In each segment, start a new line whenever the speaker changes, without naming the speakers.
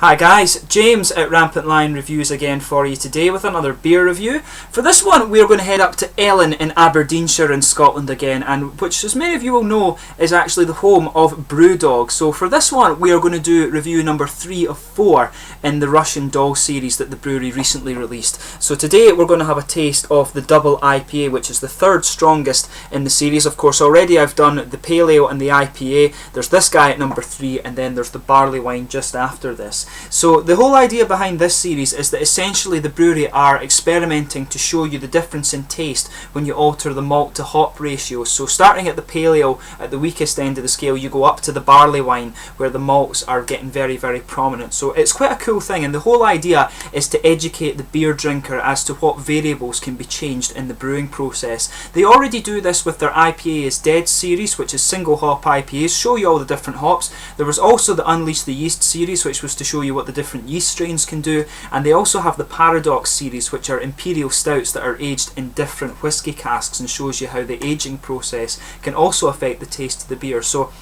Hi guys, James at RampantLionReviews again for you today with another beer review. For this one we are going to head up to Ellon in Aberdeenshire in Scotland again, and which as many of you will know is actually the home of Brewdog. So for this one we are going to do review number 3 of 4 in the Russian Doll series that the brewery recently released. So today we're going to have a taste of the double IPA, which is the third strongest in the series. Of course already I've done the Pale Ale and the IPA, there's this guy at number 3, and then there's the barley wine just after this. So the whole idea behind this series is that essentially the brewery are experimenting to show you the difference in taste when you alter the malt to hop ratio. So starting at the Pale Ale at the weakest end of the scale, you go up to the barley wine where the malts are getting very prominent. So it's quite a cool thing, and the whole idea is to educate the beer drinker as to what variables can be changed in the brewing process. They already do this with their IPA is Dead series, which is single hop IPAs, show you all the different hops. There was also the Unleash the Yeast series, which was to show you what the different yeast strains can do, and they also have the Paradox series, which are imperial stouts that are aged in different whiskey casks and shows you how the aging process can also affect the taste of the beer. So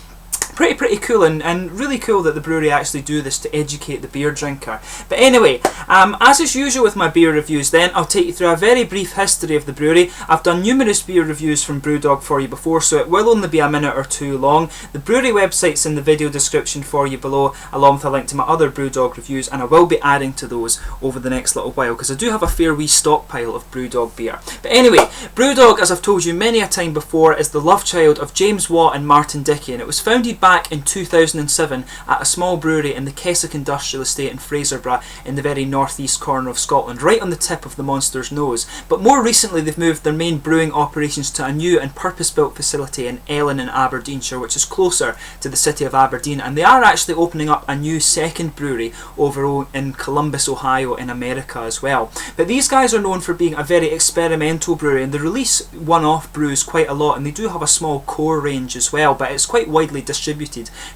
pretty cool, and really cool that the brewery actually do this to educate the beer drinker. But anyway, as is usual with my beer reviews then, I'll take you through a very brief history of the brewery. I've done numerous beer reviews from Brewdog for you before, so it will only be a minute or two long. The brewery website's in the video description for you below, along with a link to my other Brewdog reviews, and I will be adding to those over the next little while, because I do have a fair wee stockpile of Brewdog beer. But anyway, Brewdog, as I've told you many a time before, is the love child of James Watt and Martin Dickie, and it was founded back in 2007 at a small brewery in the Keswick Industrial Estate in Fraserburgh in the very northeast corner of Scotland, right on the tip of the monster's nose. But more recently they've moved their main brewing operations to a new and purpose-built facility in Ellon in Aberdeenshire, which is closer to the city of Aberdeen, and they are actually opening up a new second brewery over in Columbus, Ohio in America as well. But these guys are known for being a very experimental brewery, and they release one-off brews quite a lot, and they do have a small core range as well, but it's quite widely distributed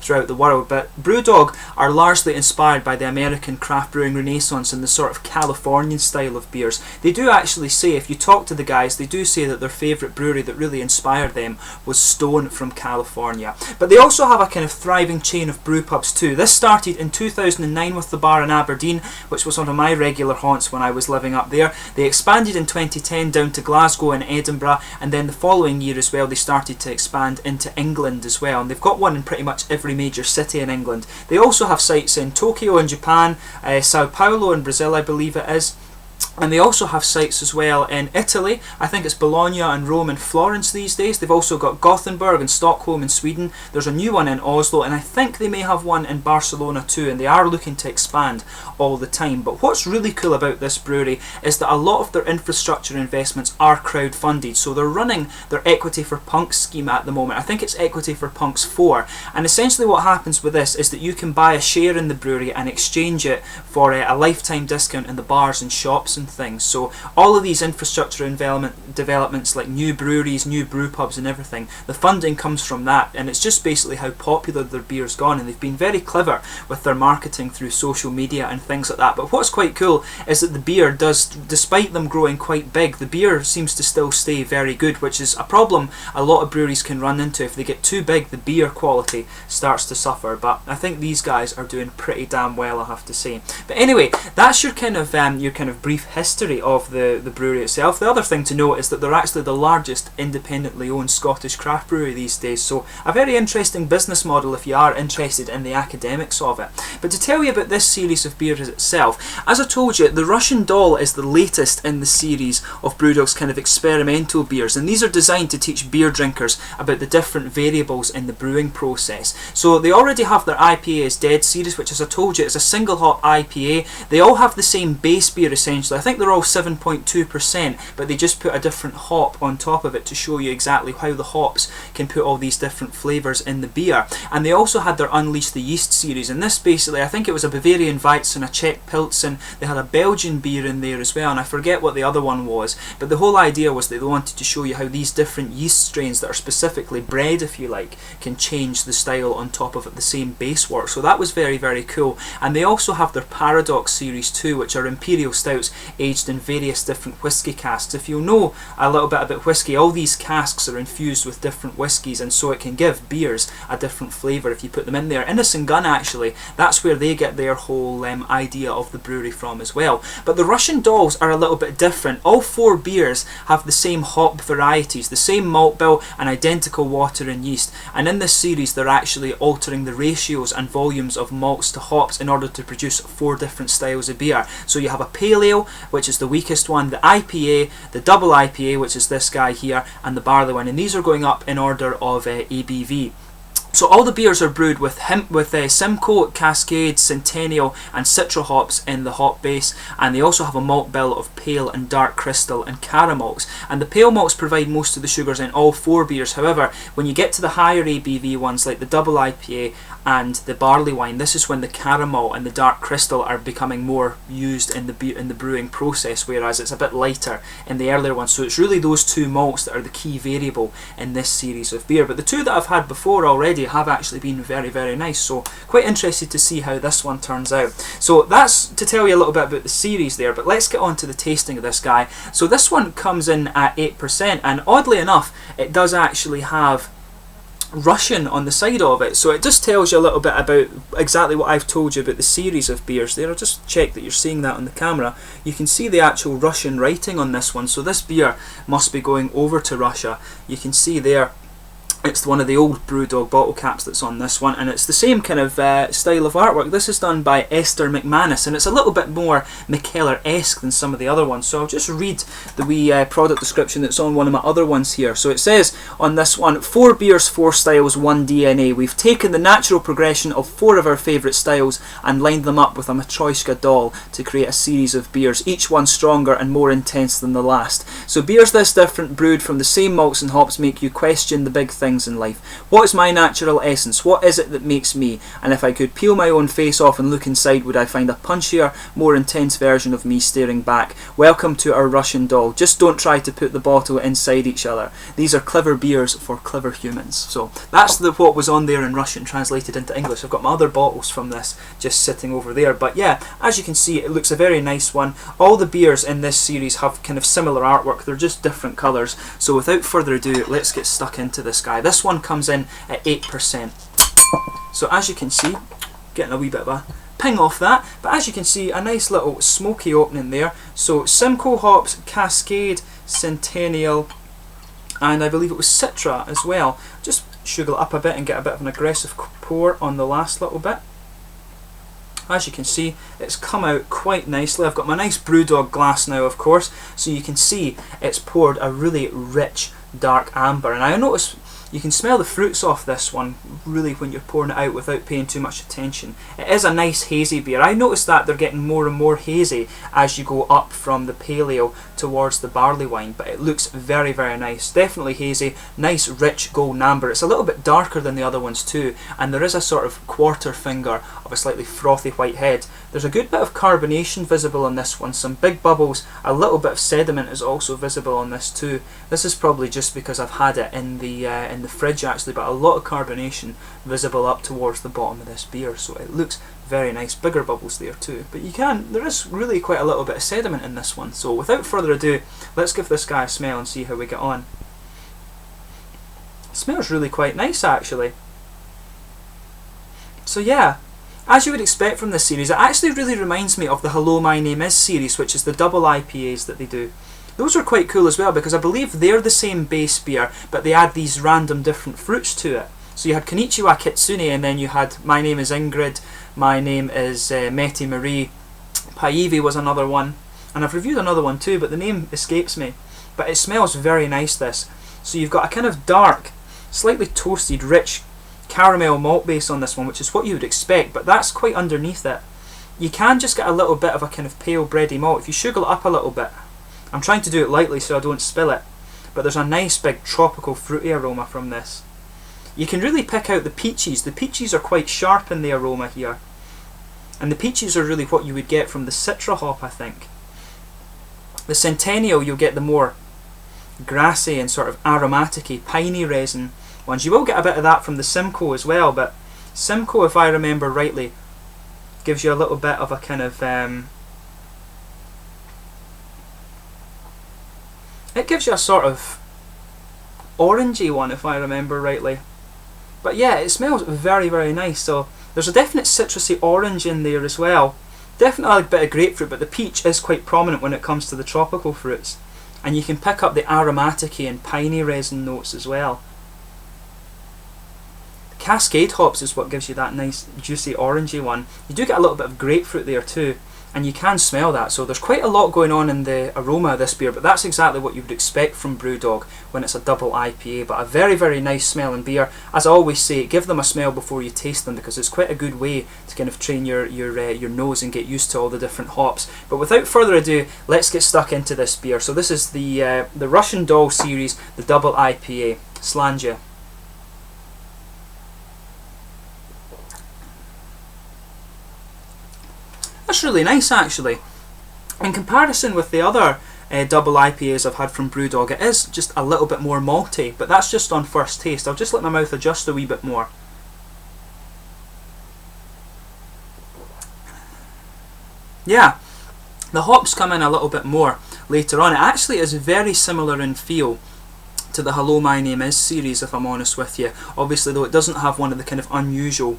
throughout the world. But Brewdog are largely inspired by the American craft brewing renaissance and the sort of Californian style of beers. They do actually say, if you talk to the guys, they do say that their favourite brewery that really inspired them was Stone from California. But they also have a kind of thriving chain of brew pubs too. This started in 2009 with the bar in Aberdeen, which was one of my regular haunts when I was living up there. They expanded in 2010 down to Glasgow and Edinburgh, and then the following year as well they started to expand into England as well, and they've got one in pretty much every major city in England. They also have sites in Tokyo in Japan, Sao Paulo in Brazil I believe it is, and they also have sites as well in Italy. I think it's Bologna and Rome and Florence these days. They've also got Gothenburg and Stockholm in Sweden. There's a new one in Oslo, and I think they may have one in Barcelona too, and they are looking to expand all the time. But what's really cool about this brewery is that a lot of their infrastructure investments are crowd-funded. So they're running their Equity for Punks scheme at the moment. I think it's Equity for Punks 4. And essentially what happens with this is that you can buy a share in the brewery and exchange it for a lifetime discount in the bars and shops and things. So all of these infrastructure developments like new breweries, new brew pubs and everything, the funding comes from that, and it's just basically how popular their beer's gone, and they've been very clever with their marketing through social media and things like that. But what's quite cool is that the beer does, despite them growing quite big, the beer seems to still stay very good, which is a problem a lot of breweries can run into. If they get too big, the beer quality starts to suffer, but I think these guys are doing pretty damn well, I have to say. But anyway, that's your kind of brief history of the brewery itself. The other thing to note is that they're actually the largest independently owned Scottish craft brewery these days, so a very interesting business model if you are interested in the academics of it. But to tell you about this series of beers itself, as I told you, the Russian Doll is the latest in the series of Brewdog's kind of experimental beers, and these are designed to teach beer drinkers about the different variables in the brewing process. So they already have their IPA is Dead series, which as I told you is a single hop IPA. They all have the same base beer essentially. I think they're all 7.2%, but they just put a different hop on top of it to show you exactly how the hops can put all these different flavours in the beer. And they also had their Unleash the Yeast series, and this basically, I think it was a Bavarian Weizen, a Czech Pilsen, they had a Belgian beer in there as well, and I forget what the other one was, but the whole idea was that they wanted to show you how these different yeast strains that are specifically bred, if you like, can change the style on top of it, the same base work. So that was very cool. And they also have their Paradox series too, which are imperial stouts, aged in various different whisky casks. If you know a little bit about whisky, all these casks are infused with different whiskies, and so it can give beers a different flavour if you put them in there. Innocent Gun, actually, that's where they get their whole idea of the brewery from as well. But the Russian Dolls are a little bit different. All 4 beers have the same hop varieties, the same malt bill and identical water and yeast, and in this series they're actually altering the ratios and volumes of malts to hops in order to produce 4 different styles of beer. So you have a pale ale, which is the weakest one, the IPA, the double IPA, which is this guy here, and the barley wine, and these are going up in order of ABV. So all the beers are brewed with Simcoe, Cascade, Centennial and Citra hops in the hop base, and they also have a malt bill of pale and dark crystal and caramalts. And the pale malts provide most of the sugars in all 4 beers. However, when you get to the higher ABV ones like the double IPA and the barley wine, this is when the caramel and the dark crystal are becoming more used in the brewing process, whereas it's a bit lighter in the earlier ones. So it's really those 2 malts that are the key variable in this series of beer. But the 2 that I've had before already have actually been very, very nice, so quite interested to see how this one turns out. So that's to tell you a little bit about the series there, but let's get on to the tasting of this guy. So this one comes in at 8%, and oddly enough it does actually have Russian on the side of it, so it just tells you a little bit about exactly what I've told you about the series of beers there. I'll just check that you're seeing that on the camera. You can see the actual Russian writing on this one, so this beer must be going over to Russia. You can see there it's one of the old Brewdog bottle caps that's on this one, and it's the same kind of style of artwork. This is done by Esther McManus, and it's a little bit more McKellar-esque than some of the other ones. So I'll just read the wee product description that's on one of my other ones here. So it says on this one, 4 beers, 4 styles, 1 DNA. We've taken the natural progression of 4 of our favourite styles and lined them up with a Matryoshka doll to create a series of beers, each one stronger and more intense than the last. So beers this different, brewed from the same malts and hops, make you question the big things in life. What is my natural essence? What is it that makes me? And if I could peel my own face off and look inside, would I find a punchier, more intense version of me staring back? Welcome to our Russian doll. Just don't try to put the bottle inside each other. These are clever beers for clever humans. So that's what was on there in Russian translated into English. I've got my other bottles from this just sitting over there, but yeah, as you can see, it looks a very nice one. All the beers in this series have kind of similar artwork, they're just different colours. So without further ado, let's get stuck into this guy. This one comes in at 8%. So as you can see, getting a wee bit of a ping off that, but as you can see, a nice little smoky opening there. So Simcoe hops, Cascade, Centennial, and I believe it was Citra as well. Just sugar it up a bit and get a bit of an aggressive pour on the last little bit. As you can see, it's come out quite nicely. I've got my nice Brewdog glass now, of course, so you can see it's poured a really rich dark amber, and I notice you can smell the fruits off this one really when you're pouring it out without paying too much attention. It is a nice hazy beer. I noticed that they're getting more and more hazy as you go up from the pale ale towards the barley wine, but it looks very, very nice. Definitely hazy, nice rich golden amber. It's a little bit darker than the other ones too, and there is a sort of quarter finger of a slightly frothy white head. There's a good bit of carbonation visible on this one, some big bubbles, a little bit of sediment is also visible on this too. This is probably just because I've had it in the fridge actually, but a lot of carbonation visible up towards the bottom of this beer, so it looks very nice. Bigger bubbles there too, but there is really quite a little bit of sediment in this one. So without further ado, let's give this guy a smell and see how we get on. It smells really quite nice actually. So yeah, as you would expect from this series, it actually really reminds me of the Hello My Name Is series, which is the double IPAs that they do. Those are quite cool as well, because I believe they're the same base beer, but they add these random different fruits to it. So you had Konnichiwa Kitsune, and then you had My Name is Ingrid, My Name is Meti Marie, Paivi was another one, and I've reviewed another one too, but the name escapes me. But it smells very nice, this. So you've got a kind of dark, slightly toasted, rich caramel malt base on this one, which is what you would expect, but that's quite underneath it. You can just get a little bit of a kind of pale bready malt if you sugar it up a little bit. I'm trying to do it lightly so I don't spill it, but there's a nice big tropical fruity aroma from this. You can really pick out the peaches. The peaches are quite sharp in the aroma here, and the peaches are really what you would get from the Citra hop, I think. The Centennial, you'll get the more grassy and sort of aromatic-y, piney resin ones. You will get a bit of that from the Simcoe as well, but Simcoe, if I remember rightly, gives you a little bit of a kind of It gives you a sort of orangey one, if I remember rightly. But yeah, it smells very, very nice. So there's a definite citrusy orange in there as well. Definitely a bit of grapefruit, but the peach is quite prominent when it comes to the tropical fruits. And you can pick up the aromatic-y and piney resin notes as well. Cascade hops is what gives you that nice juicy orangey one. You do get a little bit of grapefruit there too, and you can smell that. So there's quite a lot going on in the aroma of this beer, but that's exactly what you would expect from Brewdog when it's a double IPA. But a very, very nice smelling beer. As I always say, give them a smell before you taste them, because it's quite a good way to kind of train your nose and get used to all the different hops. But without further ado, let's get stuck into this beer. So this is the Russian Doll series, the double IPA, Slanja. That's really nice actually. In comparison with the other double IPAs I've had from Brewdog, it is just a little bit more malty, but that's just on first taste. I'll just let my mouth adjust a wee bit more. Yeah, the hops come in a little bit more later on. It actually is very similar in feel to the Hello My Name Is series, if I'm honest with you. Obviously though, it doesn't have one of the kind of unusual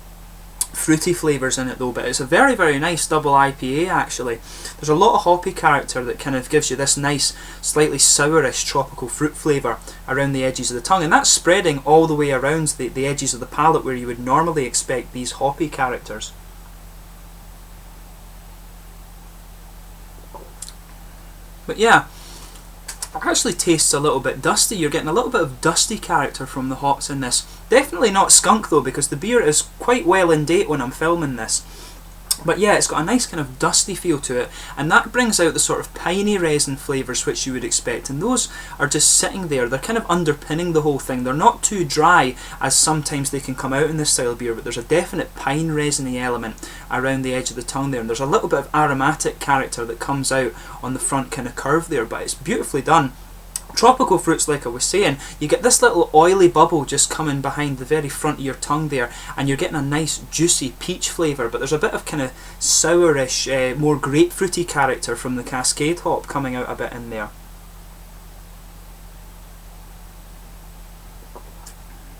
fruity flavours in it though, but it's a very, very nice double IPA actually. There's a lot of hoppy character that kind of gives you this nice, slightly sourish tropical fruit flavour around the edges of the tongue, and that's spreading all the way around the edges of the palate where you would normally expect these hoppy characters. But yeah, it actually tastes a little bit dusty. You're getting a little bit of dusty character from the hops in this. Definitely not skunk though, because the beer is quite well in date when I'm filming this. But yeah, it's got a nice kind of dusty feel to it, and that brings out the sort of piney resin flavours which you would expect, and those are just sitting there. They're kind of underpinning the whole thing. They're not too dry as sometimes they can come out in this style of beer, but there's a definite pine resiny element around the edge of the tongue there, and there's a little bit of aromatic character that comes out on the front kind of curve there, but it's beautifully done. Tropical fruits, like I was saying, you get this little oily bubble just coming behind the very front of your tongue there, and you're getting a nice juicy peach flavour, but there's a bit of kind of sourish, more grapefruity character from the Cascade hop coming out a bit in there.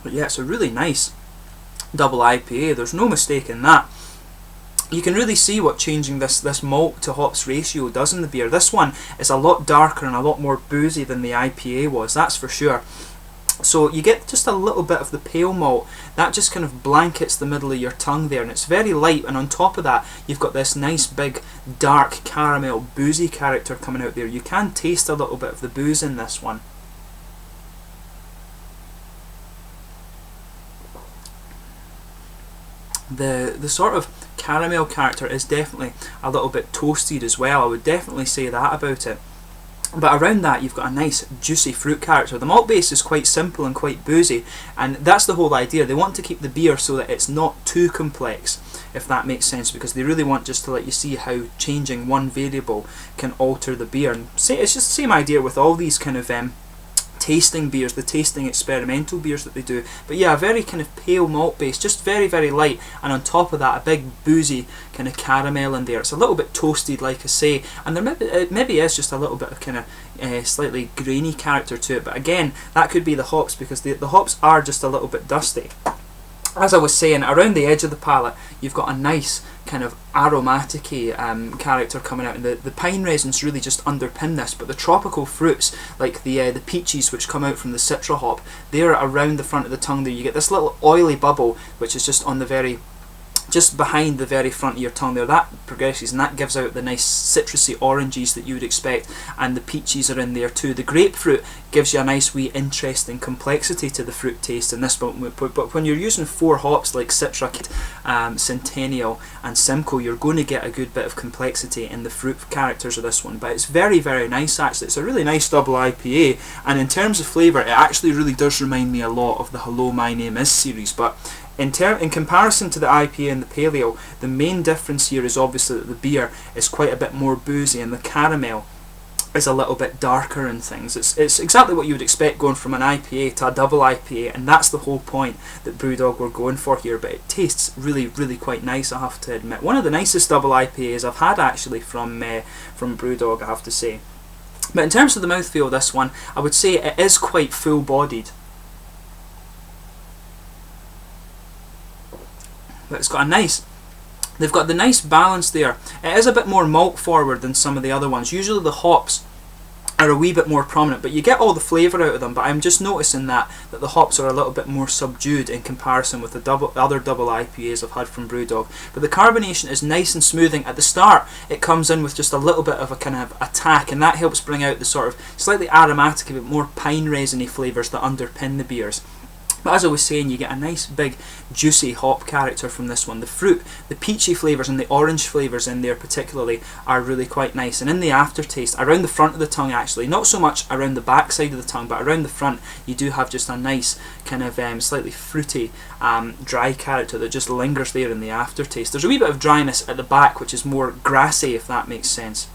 But yeah, it's a really nice double IPA, there's no mistake in that. You can really see what changing this malt to hops ratio does in the beer. This one is a lot darker and a lot more boozy than the IPA was, that's for sure. So you get just a little bit of the pale malt, that just kind of blankets the middle of your tongue there, and it's very light, and on top of that you've got this nice big dark caramel boozy character coming out there. You can taste a little bit of the booze in this one. The sort of caramel character is definitely a little bit toasted as well, I would definitely say that about it. But around that you've got a nice juicy fruit character. The malt base is quite simple and quite boozy, and that's the whole idea. They want to keep the beer so that it's not too complex, if that makes sense, because they really want just to let you see how changing one variable can alter the beer. And it's just the same idea with all these kind of tasting beers, the tasting experimental beers that they do. But yeah, a very kind of pale malt base, just very, very light, and on top of that a big boozy kind of caramel in there. It's a little bit toasted, like I say, and there maybe is just a little bit of kind of slightly grainy character to it, but again, that could be the hops, because the hops are just a little bit dusty. As I was saying, around the edge of the palate you've got a nice kind of aromatic-y character coming out, and the pine resins really just underpin this, but the tropical fruits like the peaches which come out from the citra hop, they're around the front of the tongue there. You get this little oily bubble which is just on the just behind the very front of your tongue there. That progresses and that gives out the nice citrusy oranges that you would expect, and the peaches are in there too. The grapefruit gives you a nice wee interesting complexity to the fruit taste in this, but when you're using four hops like Citra, Centennial and Simcoe, you're going to get a good bit of complexity in the fruit characters of this one. But it's very, very nice actually. It's a really nice double IPA, and in terms of flavour it actually really does remind me a lot of the Hello My Name Is series, but in comparison to the IPA and the Pale Ale, the main difference here is obviously that the beer is quite a bit more boozy and the caramel is a little bit darker and things. It's exactly what you would expect going from an IPA to a double IPA, and that's the whole point that Brewdog were going for here, but it tastes really, really quite nice, I have to admit. One of the nicest double IPAs I've had actually from Brewdog, I have to say. But in terms of the mouthfeel of this one, I would say it is quite full-bodied. But it's got a nice... They've got the nice balance there. It is a bit more malt forward than some of the other ones. Usually the hops are a wee bit more prominent, but you get all the flavour out of them. But I'm just noticing that the hops are a little bit more subdued in comparison with the other double IPAs I've had from Brewdog. But the carbonation is nice and smoothing. At the start, it comes in with just a little bit of a kind of attack, and that helps bring out the sort of slightly aromatic, a bit more pine resiny flavours that underpin the beers. But as I was saying, you get a nice big juicy hop character from this one. The fruit, the peachy flavours and the orange flavours in there particularly are really quite nice. And in the aftertaste, around the front of the tongue actually, not so much around the back side of the tongue, but around the front, you do have just a nice kind of slightly fruity dry character that just lingers there in the aftertaste. There's a wee bit of dryness at the back, which is more grassy, if that makes sense.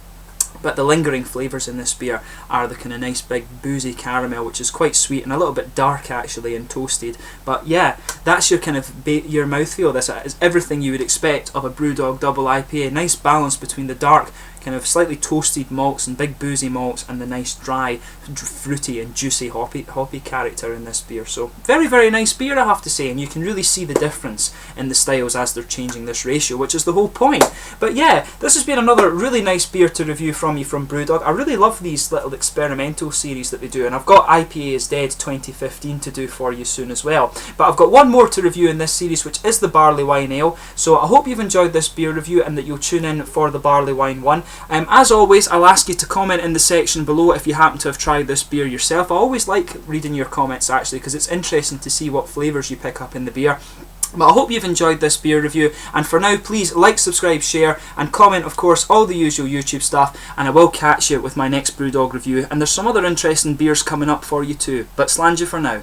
But the lingering flavours in this beer are the kind of nice big boozy caramel, which is quite sweet and a little bit dark actually and toasted. But yeah, that's your kind of your mouthfeel. This is everything you would expect of a Brewdog double IPA. Nice balance between the dark, kind of slightly toasted malts and big boozy malts and the nice dry, fruity and juicy hoppy character in this beer. So very, very nice beer, I have to say, and you can really see the difference in the styles as they're changing this ratio, which is the whole point. But yeah, this has been another really nice beer to review from me from Brewdog. I really love these little experimental series that they do, and I've got IPA is Dead 2015 to do for you soon as well. But I've got one more to review in this series, which is the Barley Wine Ale. So I hope you've enjoyed this beer review and that you'll tune in for the Barley Wine one. As always, I'll ask you to comment in the section below if you happen to have tried this beer yourself. I always like reading your comments actually, because it's interesting to see what flavours you pick up in the beer. But I hope you've enjoyed this beer review, and for now please like, subscribe, share and comment, of course, all the usual YouTube stuff, and I will catch you with my next Brewdog review, and there's some other interesting beers coming up for you too. But slàinte for now.